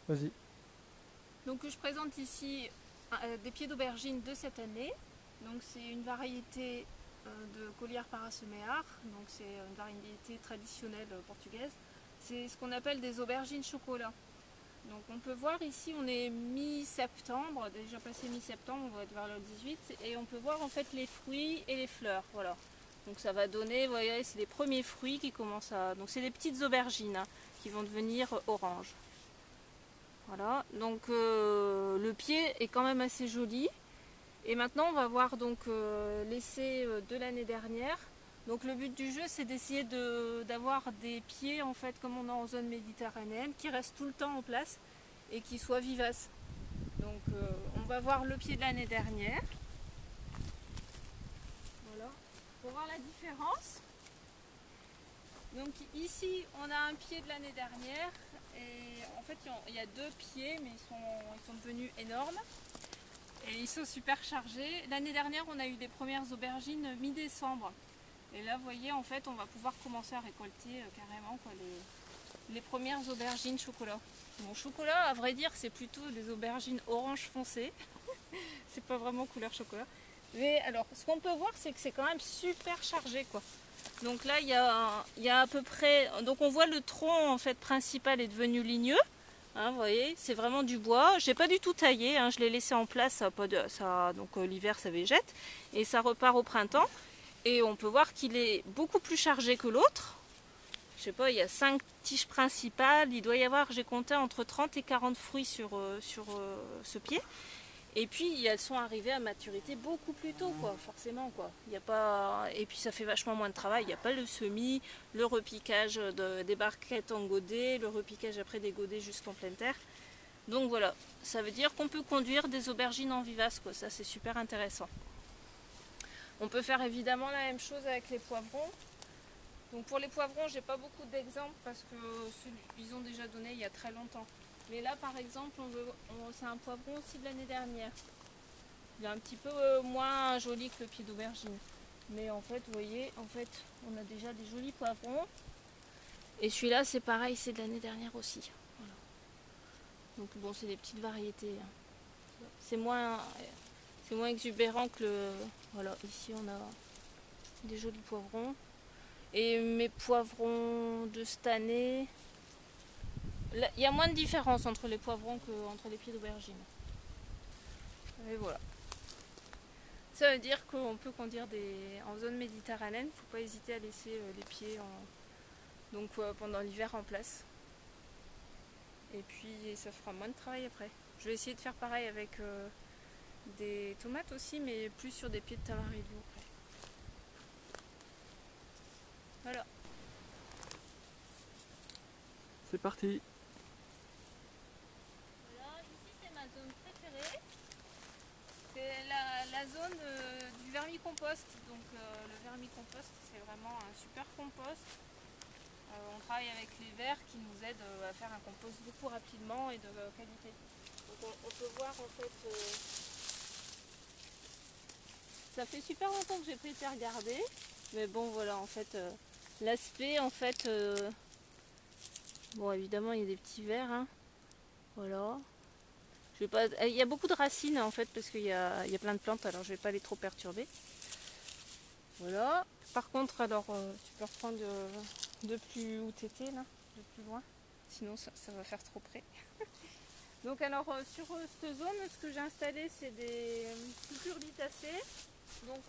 Vas-y. Donc je présente ici des pieds d'aubergine de cette année. Donc c'est une variété de Collier paraseméar, donc c'est une variété traditionnelle portugaise. C'est ce qu'on appelle des aubergines chocolat. Donc on peut voir ici, on est mi-septembre, déjà passé mi-septembre, on va être vers le 18, et on peut voir en fait les fruits et les fleurs, voilà. Donc ça va donner, vous voyez, c'est les premiers fruits qui commencent à... Donc c'est des petites aubergines hein, qui vont devenir orange. Voilà, donc le pied est quand même assez joli. Et maintenant on va voir donc l'essai de l'année dernière. Donc le but du jeu c'est d'essayer d'avoir des pieds en fait comme on a en zone méditerranéenne qui restent tout le temps en place et qui soient vivaces. Donc on va voir le pied de l'année dernière. Voilà. Pour voir la différence. Donc ici on a un pied de l'année dernière et en fait il y a deux pieds mais ils sont devenus énormes. Et ils sont super chargés. L'année dernière, on a eu des premières aubergines mi-décembre. Et là, vous voyez, en fait, on va pouvoir commencer à récolter carrément quoi, les premières aubergines chocolat. Bon, chocolat, à vrai dire, c'est plutôt des aubergines orange foncé. C'est pas vraiment couleur chocolat. Mais alors, ce qu'on peut voir, c'est que c'est quand même super chargé, quoi. Donc là, il y a à peu près... Donc on voit le tronc, en fait, principal est devenu ligneux. Hein, vous voyez, c'est vraiment du bois. J'ai pas du tout taillé, hein, je l'ai laissé en place, donc l'hiver ça végète et ça repart au printemps. Et on peut voir qu'il est beaucoup plus chargé que l'autre. Je sais pas, il y a 5 tiges principales, il doit y avoir, j'ai compté entre 30 et 40 fruits sur ce pied. Et puis elles sont arrivées à maturité beaucoup plus tôt, quoi, forcément, quoi. Il y a pas... Et puis ça fait vachement moins de travail, il n'y a pas le semis, le repiquage des barquettes en godet, le repiquage après des godets jusqu'en pleine terre. Donc voilà, ça veut dire qu'on peut conduire des aubergines en vivace, quoi. Ça c'est super intéressant. On peut faire évidemment la même chose avec les poivrons. Donc pour les poivrons, j'ai pas beaucoup d'exemples parce que ils ont déjà donné il y a très longtemps. Mais là par exemple, c'est un poivron aussi de l'année dernière. Il est un petit peu moins joli que le pied d'aubergine. Mais en fait, vous voyez, en fait, on a déjà des jolis poivrons. Et celui-là, c'est pareil, c'est de l'année dernière aussi. Voilà. Donc bon, c'est des petites variétés. C'est moins exubérant que le... Voilà, ici on a des jolis poivrons. Et mes poivrons de cette année... Il y a moins de différence entre les poivrons qu'entre les pieds d'aubergine. Et voilà. Ça veut dire qu'on peut conduire en zone méditerranéenne. Il ne faut pas hésiter à laisser les pieds pendant l'hiver en place. Et puis ça fera moins de travail après. Je vais essayer de faire pareil avec des tomates aussi, mais plus sur des pieds de tamarillo après. Voilà. C'est parti. Voilà, ici c'est ma zone préférée. C'est la zone du vermicompost. Donc le vermicompost c'est vraiment un super compost. On travaille avec les vers qui nous aident à faire un compost beaucoup rapidement et de qualité. Donc on peut voir en fait, ça fait super longtemps que j'ai pas été regarder, mais bon voilà en fait l'aspect en fait, bon évidemment il y a des petits vers, hein, voilà. Je vais pas, il y a beaucoup de racines en fait parce qu'il y a plein de plantes, alors je vais pas les trop perturber. Voilà. Par contre alors tu peux reprendre de plus où t'étais là, de plus loin, sinon ça va faire trop près. Donc alors sur cette zone, ce que j'ai installé c'est des cucurbitacées. Donc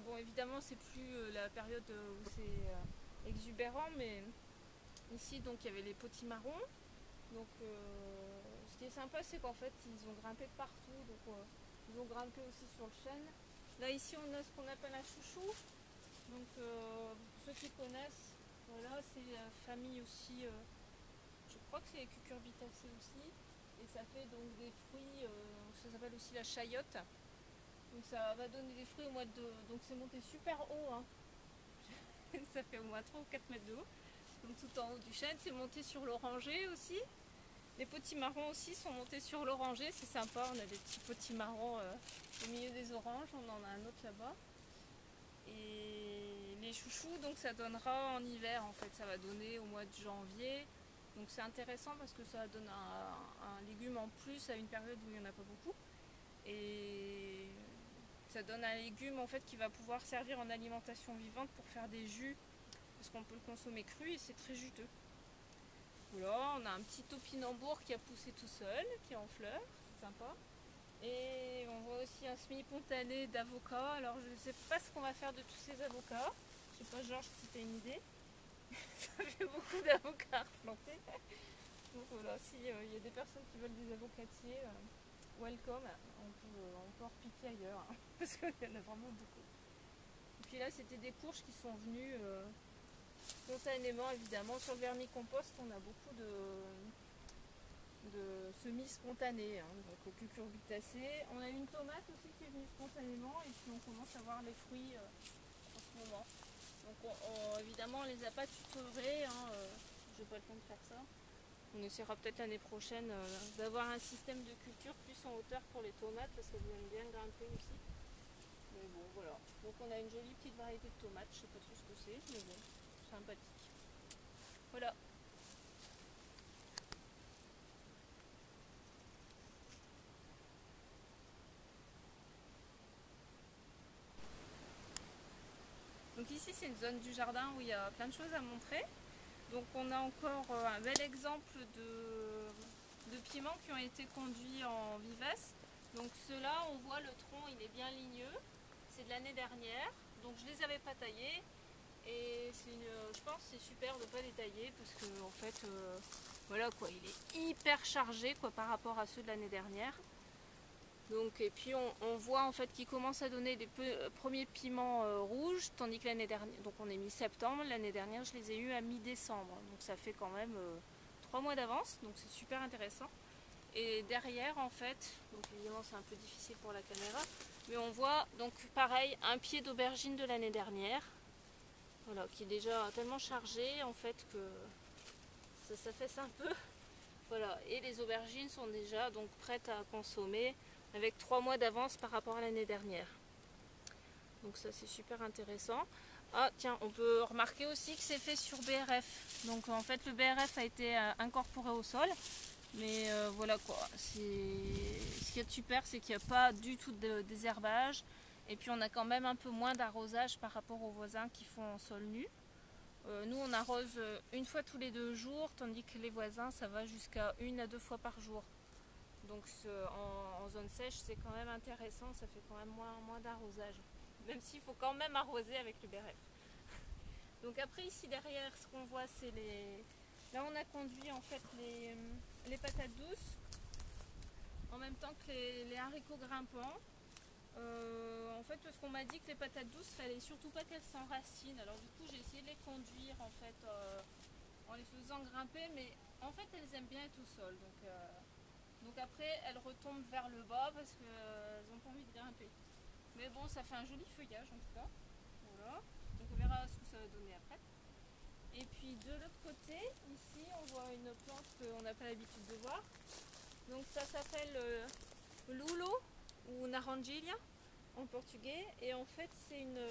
bon évidemment c'est plus la période où c'est exubérant, mais ici donc il y avait les potimarrons. Donc ce qui est sympa c'est qu'en fait ils ont grimpé de partout, donc ils ont grimpé aussi sur le chêne. Là ici on a ce qu'on appelle un chouchou. Donc ceux qui connaissent, voilà c'est la famille aussi, je crois que c'est les cucurbitacées aussi. Et ça fait donc des fruits, ça s'appelle aussi la chayotte. Donc ça va donner des fruits au mois de... Donc c'est monté super haut, hein. Ça fait au moins 3 ou 4 mètres de haut. Donc tout en haut du chêne, c'est monté sur l'oranger aussi. Les potimarrons aussi sont montés sur l'oranger, c'est sympa, on a des petits potimarrons au milieu des oranges, on en a un autre là-bas. Et les chouchous, donc ça donnera en hiver en fait, ça va donner au mois de janvier. Donc c'est intéressant parce que ça donne un légume en plus à une période où il n'y en a pas beaucoup. Et ça donne un légume en fait qui va pouvoir servir en alimentation vivante pour faire des jus, parce qu'on peut le consommer cru et c'est très juteux. Voilà, on a un petit topinambour qui a poussé tout seul, qui est en fleurs, c'est sympa. Et on voit aussi un semi-pontané d'avocats. Alors je ne sais pas ce qu'on va faire de tous ces avocats. Je sais pas Georges si tu as une idée. Ça fait beaucoup d'avocats à replanter. Donc voilà, s'il y a des personnes qui veulent des avocatiers, welcome, on peut en repiquer ailleurs, hein, parce qu'il y en a vraiment beaucoup. Et puis là c'était des courges qui sont venues spontanément évidemment. Sur le vermicompost on a beaucoup de semis spontanés, hein, donc cucurbitacées. On a une tomate aussi qui est venue spontanément et puis on commence à voir les fruits en ce moment. Donc évidemment on les a pas tutorés, hein, j'ai pas le temps de faire ça. On essaiera peut-être l'année prochaine d'avoir un système de culture plus en hauteur pour les tomates parce qu'elles aiment bien grimper aussi. Mais bon voilà. Donc on a une jolie petite variété de tomates, je sais pas trop ce que c'est, mais bon, sympathique. Voilà. Donc ici c'est une zone du jardin où il y a plein de choses à montrer. Donc on a encore un bel exemple de piments qui ont été conduits en vivace. Donc ceux-là, on voit le tronc, il est bien ligneux. C'est de l'année dernière. Donc je les avais pas taillés. Et je pense que c'est super de ne pas les tailler parce que en fait, voilà quoi, il est hyper chargé quoi, par rapport à ceux de l'année dernière. Donc, et puis on voit en fait qu'il commence à donner des premiers piments rouges, tandis que l'année dernière, donc on est mi-septembre, l'année dernière je les ai eus à mi-décembre, donc ça fait quand même 3 mois d'avance, donc c'est super intéressant. Et derrière en fait, donc évidemment c'est un peu difficile pour la caméra, mais on voit donc pareil un pied d'aubergine de l'année dernière, voilà, qui est déjà tellement chargé en fait que ça s'affaisse un peu. Voilà, et les aubergines sont déjà donc prêtes à consommer avec 3 mois d'avance par rapport à l'année dernière. Donc ça c'est super intéressant. Ah tiens, on peut remarquer aussi que c'est fait sur BRF. Donc en fait le BRF a été incorporé au sol. Mais voilà quoi, ce qui est super c'est qu'il n'y a pas du tout de désherbage. Et puis on a quand même un peu moins d'arrosage par rapport aux voisins qui font en sol nu. Nous on arrose une fois tous les 2 jours, tandis que les voisins ça va jusqu'à 1 à 2 fois par jour. Donc en zone sèche c'est quand même intéressant, ça fait quand même moins d'arrosage. Même s'il faut quand même arroser avec le BRF. Donc après ici derrière ce qu'on voit c'est les... Là on a conduit en fait les patates douces en même temps que les haricots grimpants. En fait parce qu'on m'a dit que les patates douces fallait surtout pas qu'elles s'enracinent. Alors du coup j'ai essayé de les conduire en fait en les faisant grimper, mais en fait elles aiment bien être au sol. Donc après elles retombent vers le bas parce qu'elles n'ont pas envie de grimper. Mais bon ça fait un joli feuillage en tout cas. Voilà. Donc on verra ce que ça va donner après. Et puis de l'autre côté, ici on voit une plante qu'on n'a pas l'habitude de voir. Donc ça s'appelle lulo ou naranjilha en portugais. Et en fait c'est une...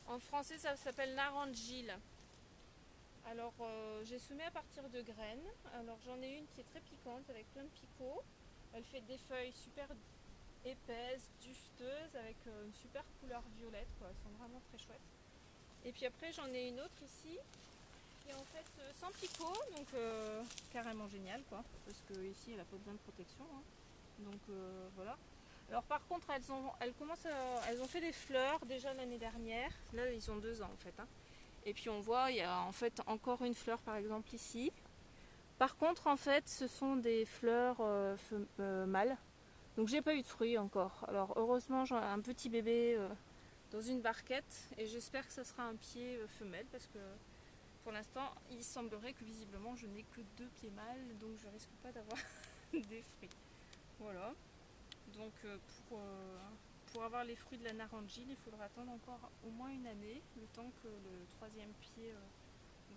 en français ça s'appelle naranjil. Alors j'ai semé à partir de graines. Alors j'en ai une qui est très piquante avec plein de picots. Elle fait des feuilles super épaisses, dufteuses avec une super couleur violette quoi. Elles sont vraiment très chouettes. Et puis après j'en ai une autre ici qui est en fait sans picots, donc carrément génial quoi. Parce que ici elle n'a pas besoin de protection. Hein. Donc voilà. Alors par contre elles ont fait des fleurs déjà l'année dernière. Là ils ont 2 ans en fait. Hein. Et puis on voit, il y a en fait encore une fleur par exemple ici. Par contre en fait ce sont des fleurs mâles. Donc j'ai pas eu de fruits encore. Alors heureusement j'ai un petit bébé dans une barquette et j'espère que ça sera un pied femelle parce que pour l'instant il semblerait que visiblement je n'ai que 2 pieds mâles, donc je risque pas d'avoir des fruits. Voilà. Donc pour avoir les fruits de la naranjile, il faudra attendre encore au moins 1 année, le temps que le 3e pied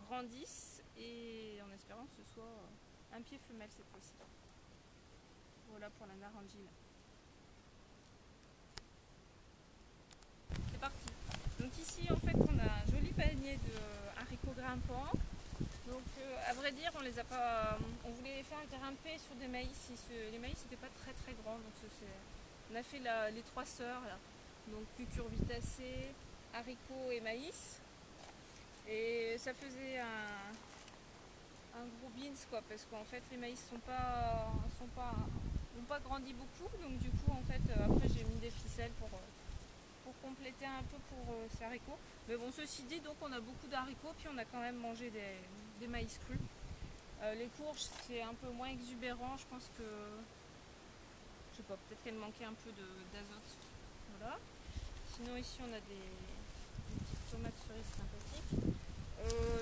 grandisse et en espérant que ce soit un pied femelle cette fois-ci. Voilà pour la naranjile. C'est parti. Donc ici en fait on a un joli panier de haricots grimpants. Donc à vrai dire, on les a pas. On voulait les faire grimper sur des maïs. Les maïs n'étaient pas très très grands, donc on a fait les trois sœurs là. Donc cucurbitacées, haricots et maïs. Et ça faisait un gros beans quoi, parce qu'en fait les maïs n'ont pas grandi beaucoup, donc du coup en fait après j'ai mis des ficelles pour compléter un peu pour ces haricots. Mais bon, ceci dit, donc on a beaucoup d'haricots, puis on a quand même mangé des maïs crus. Les courges c'est un peu moins exubérant, je pense que je sais pas, peut-être qu'elle manquait un peu d'azote. Voilà. Sinon ici on a des petites tomates cerises sympathiques.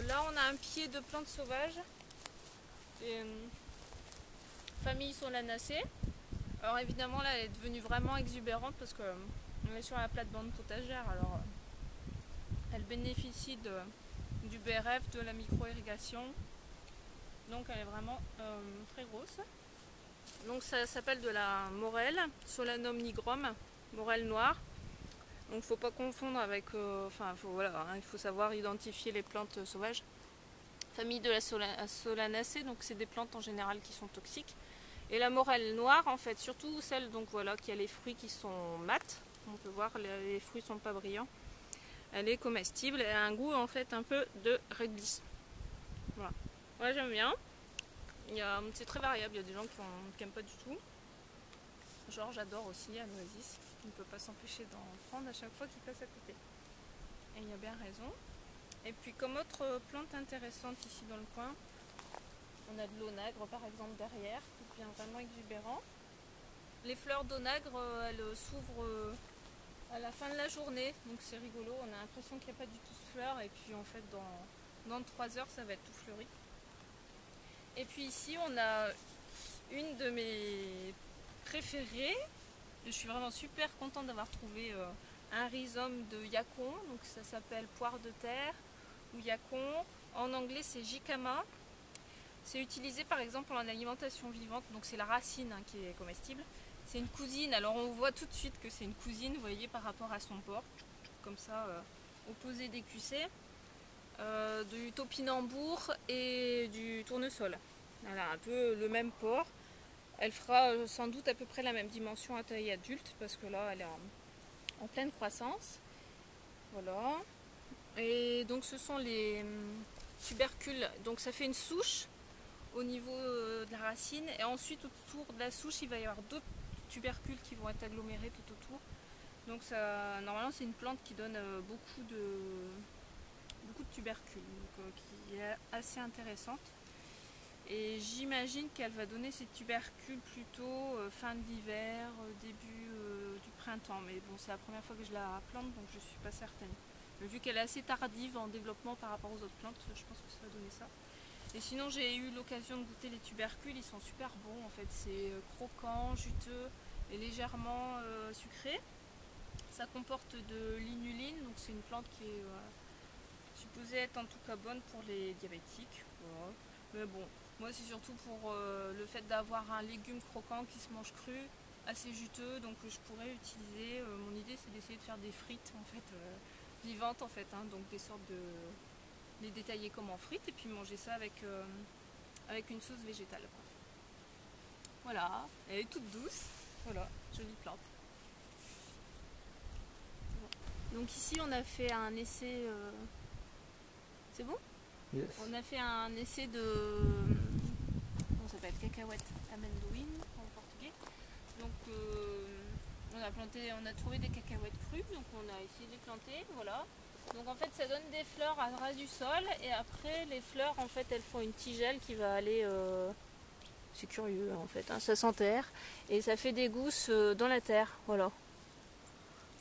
Là on a un pied de plantes sauvages. Famille Solanacée. Alors évidemment là elle est devenue vraiment exubérante parce que on est sur la plate-bande potagère, alors elle bénéficie du BRF, de la micro-irrigation, donc elle est vraiment très grosse. Donc ça s'appelle de la morelle, Solanum nigrum, morelle noire. Donc il ne faut pas confondre avec, il faut savoir identifier les plantes sauvages. Famille de la Solanacée, donc c'est des plantes en général qui sont toxiques. Et la morelle noire, en fait, surtout celle donc voilà qui a les fruits qui sont mat. On peut voir les fruits sont pas brillants. Elle est comestible, elle a un goût en fait un peu de réglisse. Voilà. Moi j'aime bien. C'est très variable, il y a des gens qui n'aiment pas du tout. Genre j'adore aussi un oasis. Il ne peut pas s'empêcher d'en prendre à chaque fois qu'il passe à côté. Et il y a bien raison. Et puis comme autre plante intéressante ici dans le coin, on a de l'onagre par exemple derrière, qui devient vraiment exubérant. Les fleurs d'onagre, elles s'ouvrent à la fin de la journée, donc c'est rigolo, on a l'impression qu'il n'y a pas du tout de fleurs et puis en fait dans 3 heures ça va être tout fleuri. Et puis ici on a une de mes préférées, je suis vraiment super contente d'avoir trouvé un rhizome de yacon, donc ça s'appelle poire de terre ou yacon, en anglais c'est jicama. C'est utilisé par exemple en alimentation vivante, donc c'est la racine qui est comestible. C'est une cousine, alors on voit tout de suite que c'est une cousine, vous voyez, par rapport à son porc, comme ça, opposé des cuissées, du topinambour et du tournesol. Voilà, un peu le même porc. Elle fera sans doute à peu près la même dimension à taille adulte, parce que là, elle est en pleine croissance. Voilà. Et donc ce sont les tubercules, donc ça fait une souche au niveau de la racine, et ensuite autour de la souche, il va y avoir d'autres tubercules qui vont être agglomérés tout autour. Donc ça, normalement c'est une plante qui donne beaucoup de tubercules, donc, qui est assez intéressante. Et j'imagine qu'elle va donner ses tubercules plutôt fin de l'hiver, début du printemps. Mais bon, c'est la première fois que je la plante, donc je suis pas certaine. Mais vu qu'elle est assez tardive en développement par rapport aux autres plantes, je pense que ça va donner ça. Et sinon j'ai eu l'occasion de goûter les tubercules, ils sont super bons en fait, c'est croquant, juteux et légèrement sucré. Ça comporte de l'inuline, donc c'est une plante qui est supposée être en tout cas bonne pour les diabétiques. Voilà. Mais bon, moi c'est surtout pour le fait d'avoir un légume croquant qui se mange cru, assez juteux, donc je pourrais utiliser, mon idée c'est d'essayer de faire des frites en fait, vivantes en fait, hein, donc des sortes de... les détailler comme en frites et puis manger ça avec une sauce végétale. Quoi. Voilà, elle est toute douce. Voilà, jolie plante. Bon. Donc ici on a fait un essai. C'est bon? Yes. On a fait un essai de. Comment ça s'appelle? Cacahuètes amendoim en portugais. Donc on a trouvé des cacahuètes crues, donc on a essayé de les planter. Voilà. Donc en fait ça donne des fleurs à ras du sol et après les fleurs en fait elles font une tigelle qui va aller, c'est curieux en fait, hein, ça s'enterre et ça fait des gousses dans la terre, voilà.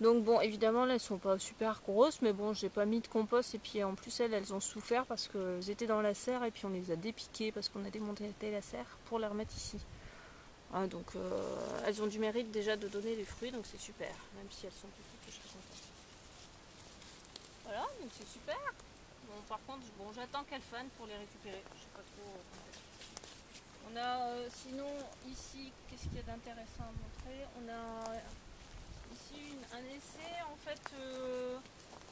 Donc bon évidemment là elles sont pas super grosses mais bon j'ai pas mis de compost et puis en plus elles ont souffert parce qu'elles étaient dans la serre et puis on les a dépiquées parce qu'on a démonté la serre pour les remettre ici. Ah, donc elles ont du mérite déjà de donner des fruits donc c'est super, même si elles sont petites je suis contente. Voilà, donc c'est super. Bon, par contre, bon, j'attends qu'elle fane pour les récupérer. Je sais pas trop. On a sinon ici, qu'est-ce qu'il y a d'intéressant à montrer? On a ici un essai en fait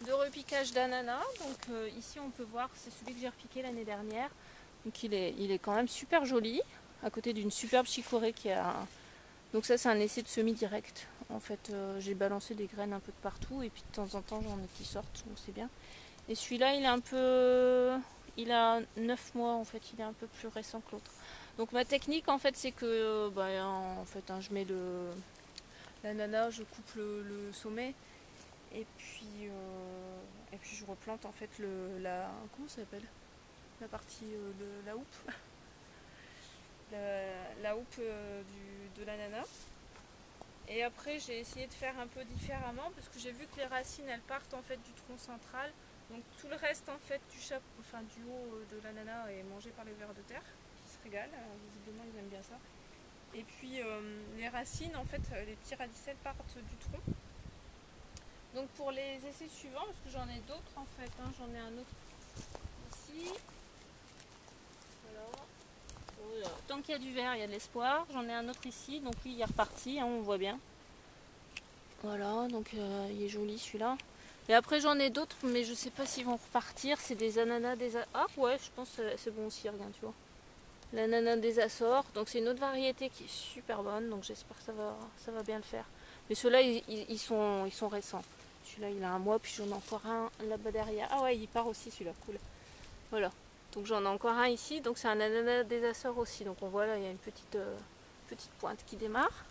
de repiquage d'ananas. Donc ici on peut voir, c'est celui que j'ai repiqué l'année dernière. Donc il est quand même super joli, à côté d'une superbe chicorée qui a... Donc ça c'est un essai de semis direct. En fait j'ai balancé des graines un peu de partout et puis de temps en temps j'en ai qui sortent, donc c'est bien. Et celui-là il est un peu... Il a 9 mois en fait, il est un peu plus récent que l'autre. Donc ma technique en fait c'est que en fait je mets l'ananas, je coupe le sommet et puis je replante en fait comment ça s'appelle, la partie de la houppe, la houppe de l'ananas. Et après j'ai essayé de faire un peu différemment parce que j'ai vu que les racines elles partent en fait du tronc central, donc tout le reste en fait du haut de l'ananas est mangé par les vers de terre qui se régalent, visiblement ils aiment bien ça. Et puis les racines en fait, les petits radicelles partent du tronc. Donc pour les essais suivants, parce que j'en ai d'autres en fait, j'en ai un autre ici. Voilà. Tant qu'il y a du vert, il y a de l'espoir. J'en ai un autre ici, donc lui il est reparti, on voit bien. Voilà, donc il est joli celui-là. Et après j'en ai d'autres, mais je sais pas s'ils vont repartir. C'est des ananas Ah ouais, je pense que c'est bon aussi, regarde, tu vois. L'ananas des Açores, donc c'est une autre variété qui est super bonne, donc j'espère que ça va bien le faire. Mais ceux-là, ils sont récents. Celui-là, il a un mois, puis j'en ai encore un là-bas derrière. Ah ouais, il part aussi celui-là, cool. Voilà, donc j'en ai encore un ici, donc c'est un ananas des Açores aussi. Donc on voit là, il y a une petite pointe qui démarre.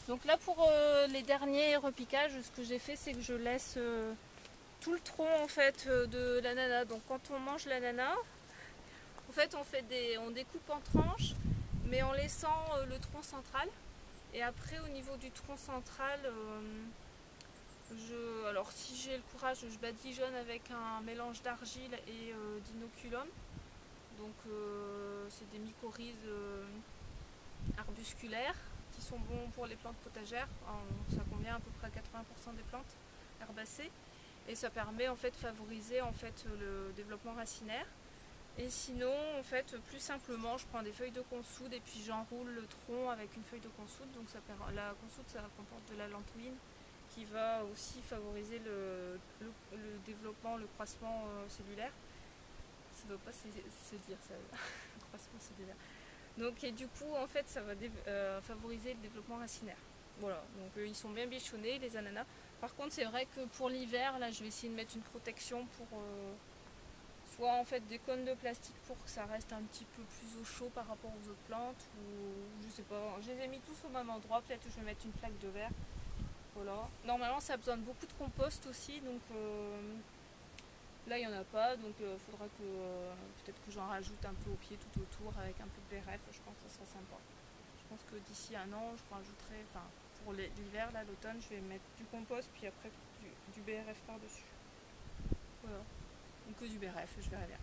Donc là, pour les derniers repiquages, ce que j'ai fait, c'est que je laisse tout le tronc en fait de l'ananas. Donc quand on mange l'ananas, en fait, on découpe en tranches, mais en laissant le tronc central. Et après, au niveau du tronc central, alors si j'ai le courage, je badigeonne avec un mélange d'argile et d'inoculum. Donc c'est des mycorhizes arbusculaires qui sont bons pour les plantes potagères. Ça convient à peu près à 80% des plantes herbacées. Et ça permet en fait de favoriser en fait, le développement racinaire. Et sinon, en fait, plus simplement, je prends des feuilles de consoude et puis j'enroule le tronc avec une feuille de consoude. Donc la consoude, ça comporte de la lantouine qui va aussi favoriser le développement, le croissement cellulaire. Ça ne doit pas se dire ça, le croissement cellulaire. Donc, et du coup, en fait, ça va favoriser le développement racinaire. Voilà, donc ils sont bien bichonnés, les ananas. Par contre, c'est vrai que pour l'hiver, là, je vais essayer de mettre une protection pour... soit en fait des cônes de plastique pour que ça reste un petit peu plus au chaud par rapport aux autres plantes, ou je sais pas, je les ai mis tous au même endroit, peut-être que je vais mettre une plaque de verre. Voilà. Normalement ça a besoin de beaucoup de compost aussi, donc là il n'y en a pas, donc il faudra que peut-être que j'en rajoute un peu au pied tout autour avec un peu de BRF, je pense que ça sera sympa. Je pense que d'ici un an je rajouterai, enfin pour l'hiver, là l'automne, je vais mettre du compost puis après du BRF par-dessus. Voilà. Donc que du BRF, je verrai bien.